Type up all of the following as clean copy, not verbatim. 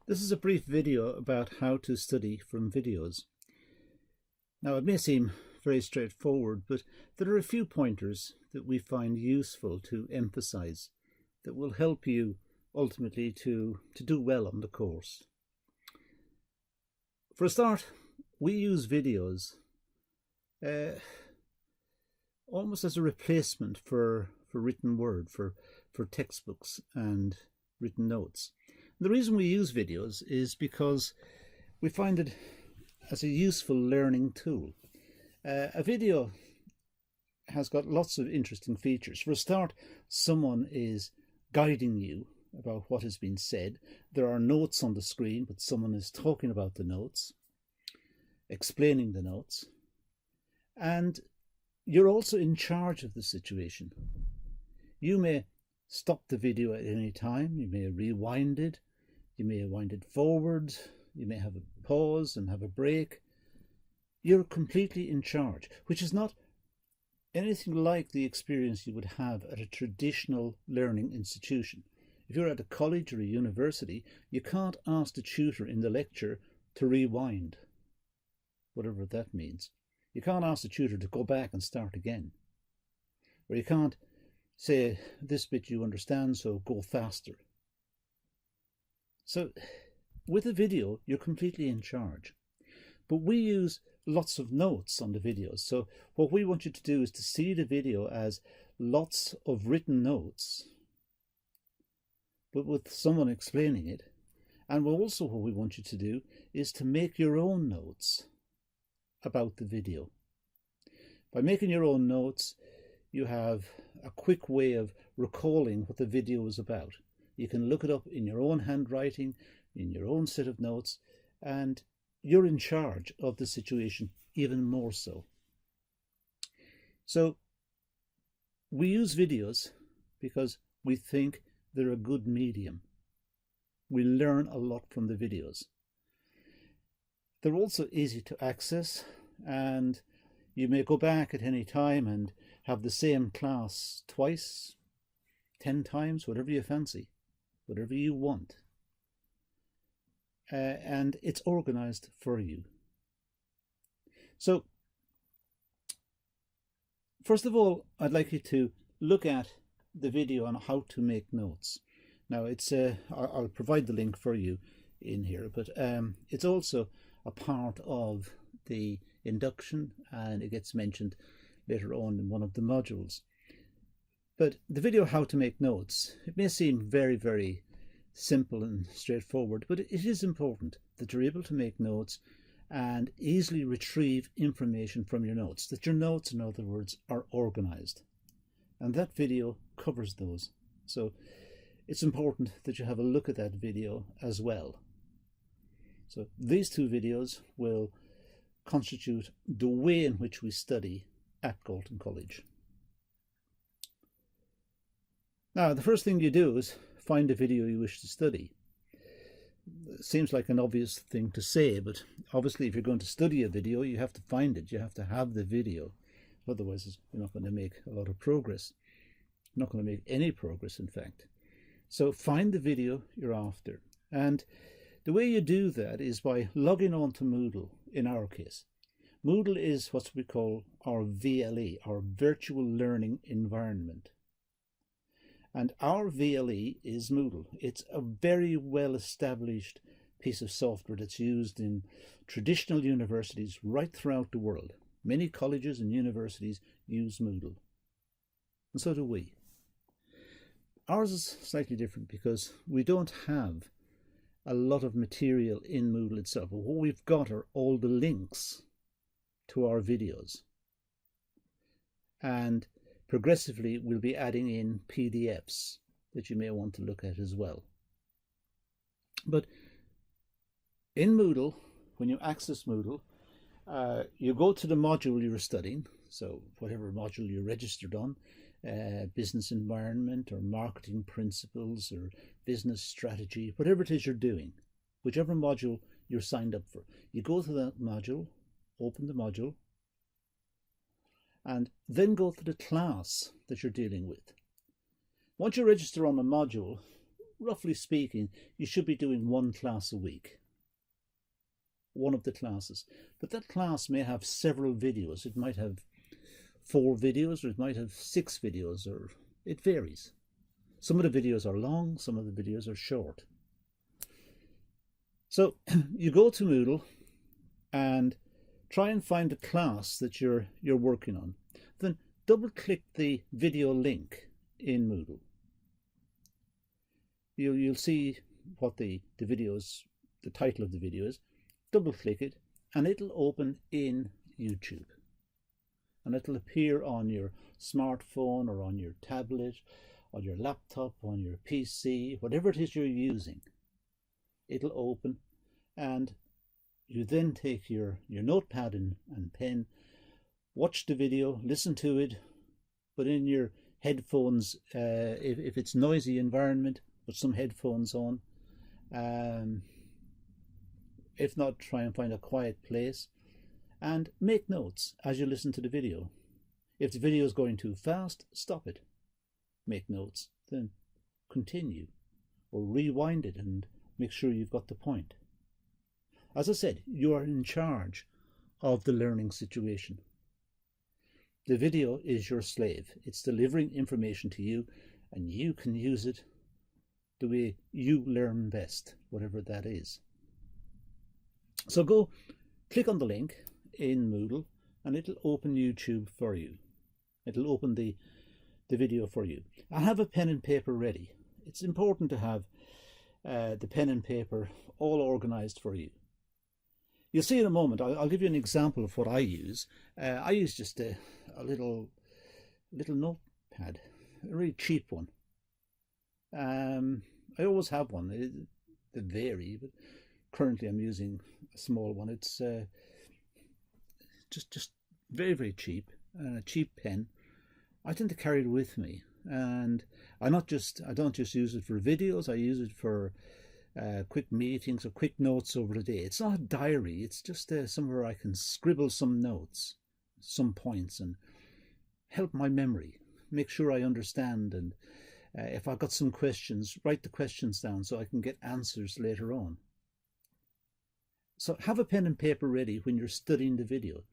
This is a brief video about how to study from videos. Now, it may seem very straightforward, but there are a few pointers that we find useful to emphasize that will help you ultimately to do well on the course. For a start, we use videos almost as a replacement for written word, for textbooks and written notes. The reason we use videos is because we find it as a useful learning tool. A video has got lots of interesting features. For a start, someone is guiding you about what has been said. There are notes on the screen, but someone is talking about the notes, explaining the notes, and you're also in charge of the situation. You may stop the video at any time, you may rewind it, you may wind it forward, you may have a pause and have a break. You're completely in charge, which is not anything like the experience you would have at a traditional learning institution. If you're at a college or a university, you can't ask the tutor in the lecture to rewind, whatever that means. You can't ask the tutor to go back and start again. Or you can't say, this bit you understand, so go faster. So with a video, you're completely in charge. But we use lots of notes on the videos. So what we want you to do is to see the video as lots of written notes, but with someone explaining it. And also what we want you to do is to make your own notes about the video. By making your own notes, you have a quick way of recalling what the video is about. You can look it up in your own handwriting, in your own set of notes, and you're in charge of the situation even more so. So we use videos because we think they're a good medium. We learn a lot from the videos. They're also easy to access, and you may go back at any time and have the same class twice, 10 times, whatever you fancy, whatever you want. And it's organized for you. So, first of all, I'd like you to look at the video on how to make notes. Now, I'll provide the link for you in here, but it's also a part of the induction, and it gets mentioned later on in one of the modules. But the video how to make notes, it may seem very, very simple and straightforward, but it is important that you're able to make notes and easily retrieve information from your notes, that your notes, in other words, are organized. And that video covers those. So it's important that you have a look at that video as well. So these two videos will constitute the way in which we study at Galton College. Now, the first thing you do is find a video you wish to study. It seems like an obvious thing to say, but obviously if you're going to study a video, you have to find it. You have to have the video. Otherwise, you're not going to make a lot of progress. You're not going to make any progress, in fact. So find the video you're after. And the way you do that is by logging on to Moodle, in our case. Moodle is what we call our VLE, our Virtual Learning Environment. And our VLE is Moodle. It's a very well-established piece of software that's used in traditional universities right throughout the world. Many colleges and universities use Moodle, and so do we. Ours is slightly different because we don't have a lot of material in Moodle itself. But what we've got are all the links to our videos. And progressively, we'll be adding in PDFs that you may want to look at as well. But in Moodle, when you access Moodle, you go to the module you're studying, so whatever module you're registered on, business environment or marketing principles or business strategy, whatever it is you're doing, whichever module you're signed up for. You go to that module, open the module, and then go to the class that you're dealing with. Once you register on a module, roughly speaking, you should be doing one class a week, one of the classes. But that class may have several videos. It might have 4 videos, or it might have 6 videos, or it varies. Some of the videos are long, some of the videos are short. So you go to Moodle and try and find a class that you're working on. Then double click the video link in Moodle. You'll see what the title of the video is. Double click it and it'll open in YouTube. And it'll appear on your smartphone or on your tablet, on your laptop, on your PC, whatever it is you're using. It'll open, and you then take your notepad and pen, watch the video, listen to it, put in your headphones, if it's noisy environment, put some headphones on. If not, try and find a quiet place and make notes as you listen to the video. If the video is going too fast, stop it. Make notes, then continue or rewind it and make sure you've got the point. As I said, you are in charge of the learning situation. The video is your slave. It's delivering information to you, and you can use it the way you learn best, whatever that is. So go click on the link in Moodle and it'll open YouTube for you. It'll open the video for you. I have a pen and paper ready. It's important to have the pen and paper all organized for you. You'll see in a moment. I'll give you an example of what I use. I use just a little notepad, a really cheap one. I always have one. They vary, but currently I'm using a small one. It's just very, very cheap, and a cheap pen. I tend to carry it with me, and I don't just use it for videos. I use it for quick meetings or quick notes over the day. It's not a diary. It's just somewhere I can scribble some notes, some points, and help my memory, make sure I understand, and if I've got some questions, write the questions down so I can get answers later on. So have a pen and paper ready when you're studying the video,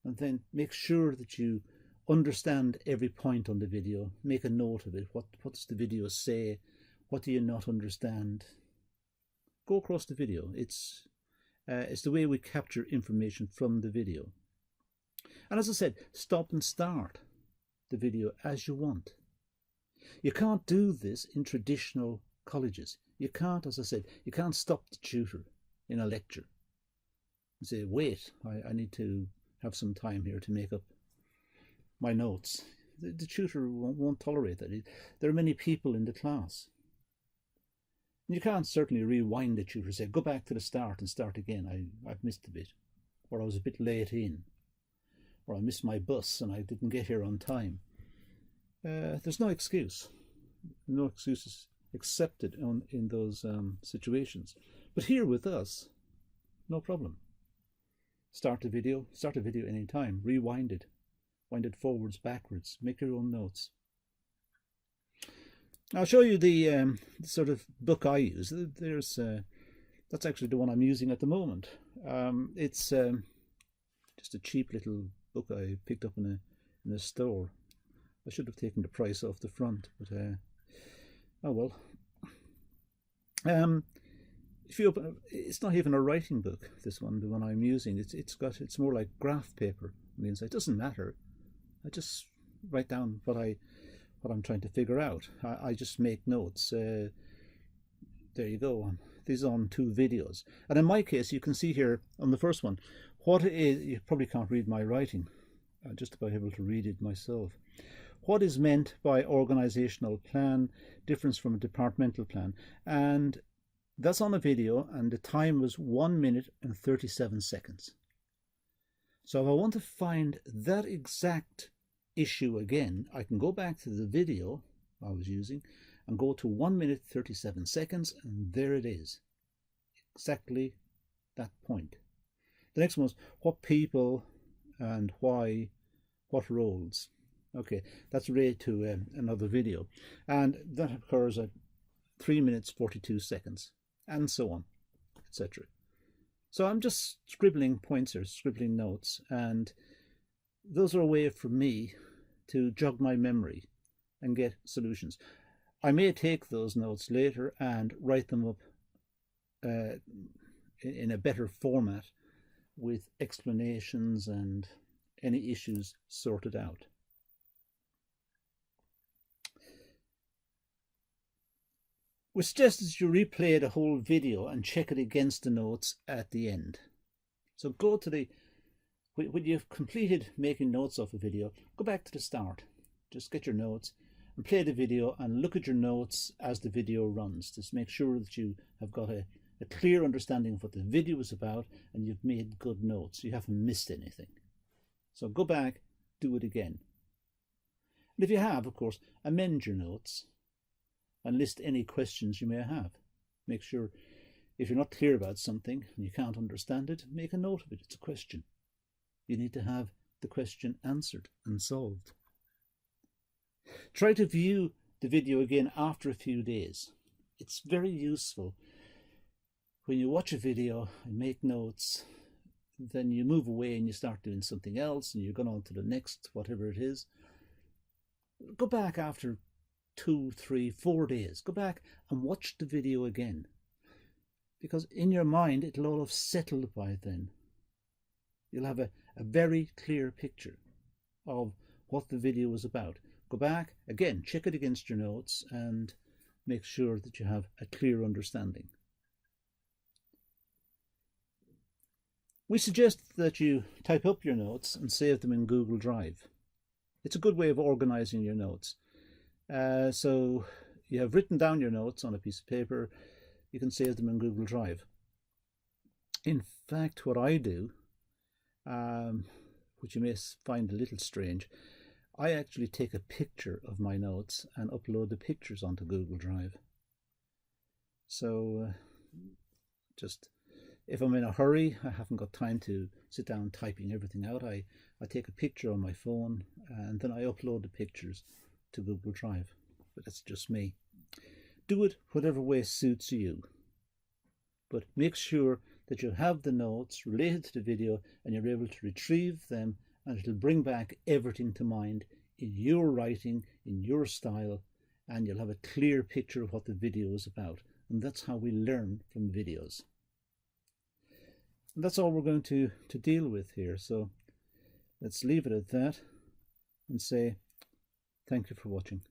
and then make sure that you understand every point on the video. Make a note of it. What does the video say? What do you not understand? Go across the video. It's the way we capture information from the video. And as I said, stop and start the video as you want. You can't do this in traditional colleges. You can't, as I said, you can't stop the tutor in a lecture and say, wait, I need to have some time here to make up my notes. The tutor won't tolerate that. There are many people in the class. You can't certainly rewind the tutor, say, go back to the start and start again. I've missed a bit, or I was a bit late in, or I missed my bus and I didn't get here on time. There's no excuse. No excuses accepted in those situations. But here with us, no problem. Start a video anytime. Rewind it. Wind it forwards, backwards. Make your own notes. I'll show you the sort of book I use. That's actually the one I'm using at the moment. It's just a cheap little book I picked up in a store. I should have taken the price off the front, but oh well. If you open, it's not even a writing book. This one, the one I'm using, it's more like graph paper on the inside. It doesn't matter. I just write down what I'm trying to figure out. I just make notes. There you go. These are on 2 videos, and in my case, you can see here on the first one, what is. You probably can't read my writing. I'm just about able to read it myself. What is meant by organizational plan, difference from a departmental plan, and that's on a video, and the time was 1 minute and 37 seconds. So if I want to find that exact issue again, I can go back to the video I was using and go to 1 minute 37 seconds, and there it is. Exactly that point. The next one was what people and why, what roles. Okay, that's related to another video, and that occurs at 3 minutes 42 seconds, and so on, etc. So I'm just scribbling pointers, scribbling notes, and those are a way for me to jog my memory and get solutions. I may take those notes later and write them up in a better format with explanations and any issues sorted out. We suggest that you replay the whole video and check it against the notes at the end. So go to when you've completed making notes of a video, go back to the start. Just get your notes and play the video and look at your notes as the video runs. Just make sure that you have got a clear understanding of what the video is about and you've made good notes. You haven't missed anything. So go back, do it again. And if you have, of course, amend your notes and list any questions you may have. Make sure if you're not clear about something and you can't understand it, make a note of it. It's a question. You need to have the question answered and solved. Try to view the video again after a few days. It's very useful. When you watch a video and make notes, then you move away and you start doing something else and you're going on to the next, whatever it is. Go back after 2, 3, 4 days. Go back and watch the video again. Because in your mind, it'll all have settled by then. You'll have a very clear picture of what the video was about. Go back, again, check it against your notes and make sure that you have a clear understanding. We suggest that you type up your notes and save them in Google Drive. It's a good way of organizing your notes. So you have written down your notes on a piece of paper, you can save them in Google Drive. In fact, what I do, which you may find a little strange, I actually take a picture of my notes and upload the pictures onto Google Drive. So just if I'm in a hurry, I haven't got time to sit down typing everything out, I take a picture on my phone and then I upload the pictures to Google Drive. But that's just me. Do it whatever way suits you. But make sure that you have the notes related to the video and you're able to retrieve them, and it'll bring back everything to mind in your writing, in your style, and you'll have a clear picture of what the video is about. And that's how we learn from videos. And that's all we're going to deal with here. So let's leave it at that and say thank you for watching.